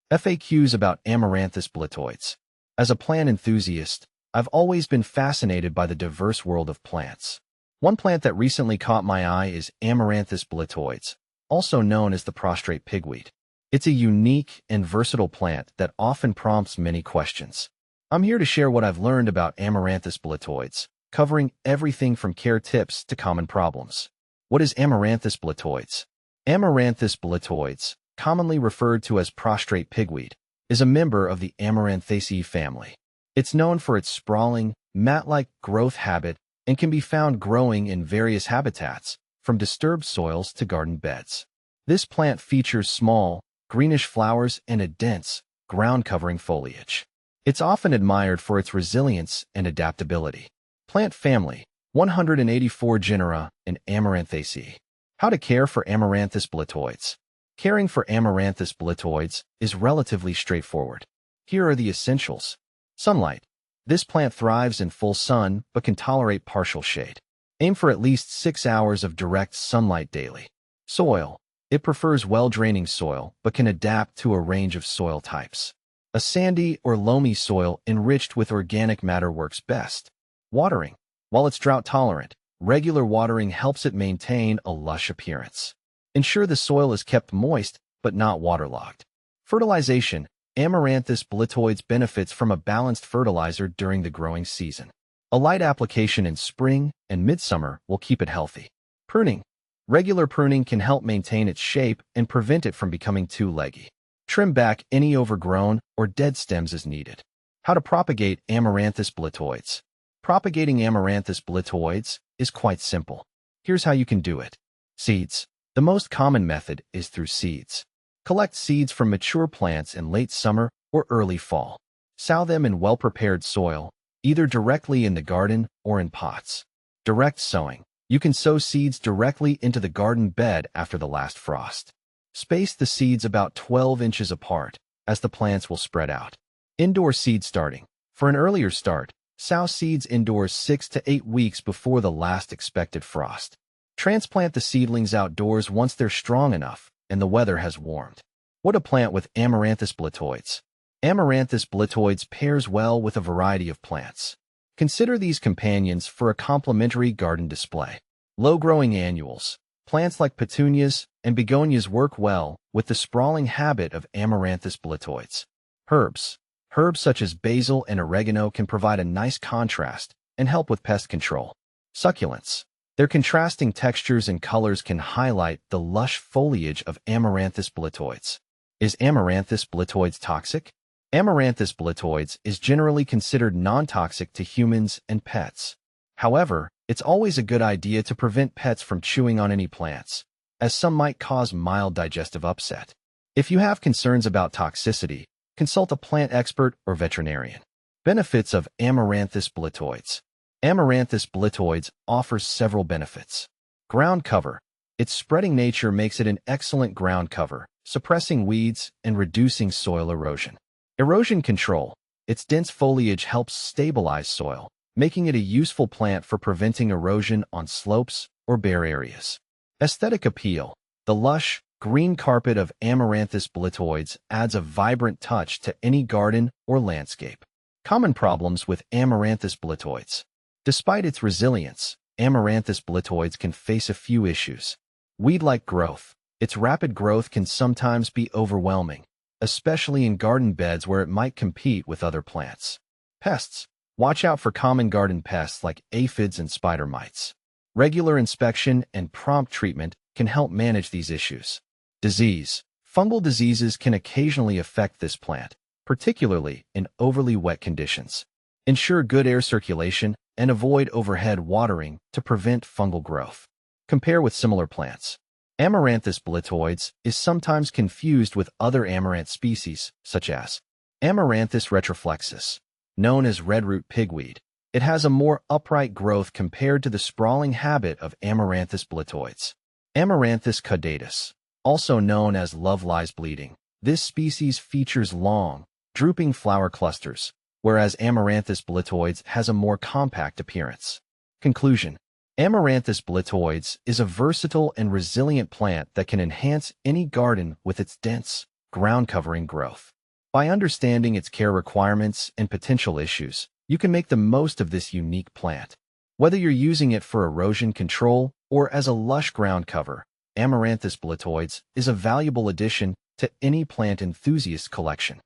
FAQs about Amaranthus blitoides. As a plant enthusiast, I've always been fascinated by the diverse world of plants. One plant that recently caught my eye is Amaranthus blitoides, also known as the prostrate pigweed. It's a unique and versatile plant that often prompts many questions. I'm here to share what I've learned about Amaranthus blitoides, covering everything from care tips to common problems. What is Amaranthus blitoides? Amaranthus blitoides, commonly referred to as prostrate pigweed, is a member of the Amaranthaceae family. It's known for its sprawling, mat-like growth habit and can be found growing in various habitats, from disturbed soils to garden beds. This plant features small, greenish flowers and a dense, ground-covering foliage. It's often admired for its resilience and adaptability. Plant family, 184 genera in Amaranthaceae. How to care for Amaranthus blitoides. Caring for Amaranthus blitoides is relatively straightforward. Here are the essentials. Sunlight. This plant thrives in full sun but can tolerate partial shade. Aim for at least 6 hours of direct sunlight daily. Soil. It prefers well-draining soil but can adapt to a range of soil types. A sandy or loamy soil enriched with organic matter works best. Watering. While it's drought-tolerant, regular watering helps it maintain a lush appearance. Ensure the soil is kept moist but not waterlogged. Fertilization. Amaranthus blitoides benefits from a balanced fertilizer during the growing season. A light application in spring and midsummer will keep it healthy. Pruning. Regular pruning can help maintain its shape and prevent it from becoming too leggy. Trim back any overgrown or dead stems as needed. How to propagate Amaranthus blitoides. Propagating Amaranthus blitoides is quite simple. Here's how you can do it. Seeds. The most common method is through seeds. Collect seeds from mature plants in late summer or early fall. Sow them in well-prepared soil, either directly in the garden or in pots. Direct sowing. You can sow seeds directly into the garden bed after the last frost. Space the seeds about 12 inches apart, as the plants will spread out. Indoor seed starting. For an earlier start, sow seeds indoors 6 to 8 weeks before the last expected frost. Transplant the seedlings outdoors once they're strong enough and the weather has warmed. What to plant with Amaranthus blitoides. Amaranthus blitoides pairs well with a variety of plants. Consider these companions for a complementary garden display. Low-growing annuals. Plants like petunias and begonias work well with the sprawling habit of Amaranthus blitoides. Herbs. Herbs such as basil and oregano can provide a nice contrast and help with pest control. Succulents. Their contrasting textures and colors can highlight the lush foliage of Amaranthus blitoides. Is Amaranthus blitoides toxic? Amaranthus blitoides is generally considered non-toxic to humans and pets. However, it's always a good idea to prevent pets from chewing on any plants, as some might cause mild digestive upset. If you have concerns about toxicity, consult a plant expert or veterinarian. Benefits of Amaranthus blitoides. Amaranthus blitoides offers several benefits. Ground cover. Its spreading nature makes it an excellent ground cover, suppressing weeds and reducing soil erosion. Erosion control. Its dense foliage helps stabilize soil, making it a useful plant for preventing erosion on slopes or bare areas. Aesthetic appeal. The lush, green carpet of Amaranthus blitoides adds a vibrant touch to any garden or landscape. Common problems with Amaranthus blitoides. Despite its resilience, Amaranthus blitoides can face a few issues. Weed-like growth. Its rapid growth can sometimes be overwhelming, especially in garden beds where it might compete with other plants. Pests. Watch out for common garden pests like aphids and spider mites. Regular inspection and prompt treatment can help manage these issues. Disease. Fungal diseases can occasionally affect this plant, particularly in overly wet conditions. Ensure good air circulation and avoid overhead watering to prevent fungal growth. Compare with similar plants. Amaranthus blitoides is sometimes confused with other amaranth species, such as Amaranthus retroflexus, known as redroot pigweed. It has a more upright growth compared to the sprawling habit of Amaranthus blitoides. Amaranthus caudatus, also known as love lies bleeding. This species features long, drooping flower clusters, whereas Amaranthus blitoides has a more compact appearance. Conclusion. Amaranthus blitoides is a versatile and resilient plant that can enhance any garden with its dense, ground-covering growth. By understanding its care requirements and potential issues, you can make the most of this unique plant. Whether you're using it for erosion control or as a lush ground cover, Amaranthus blitoides is a valuable addition to any plant enthusiast collection.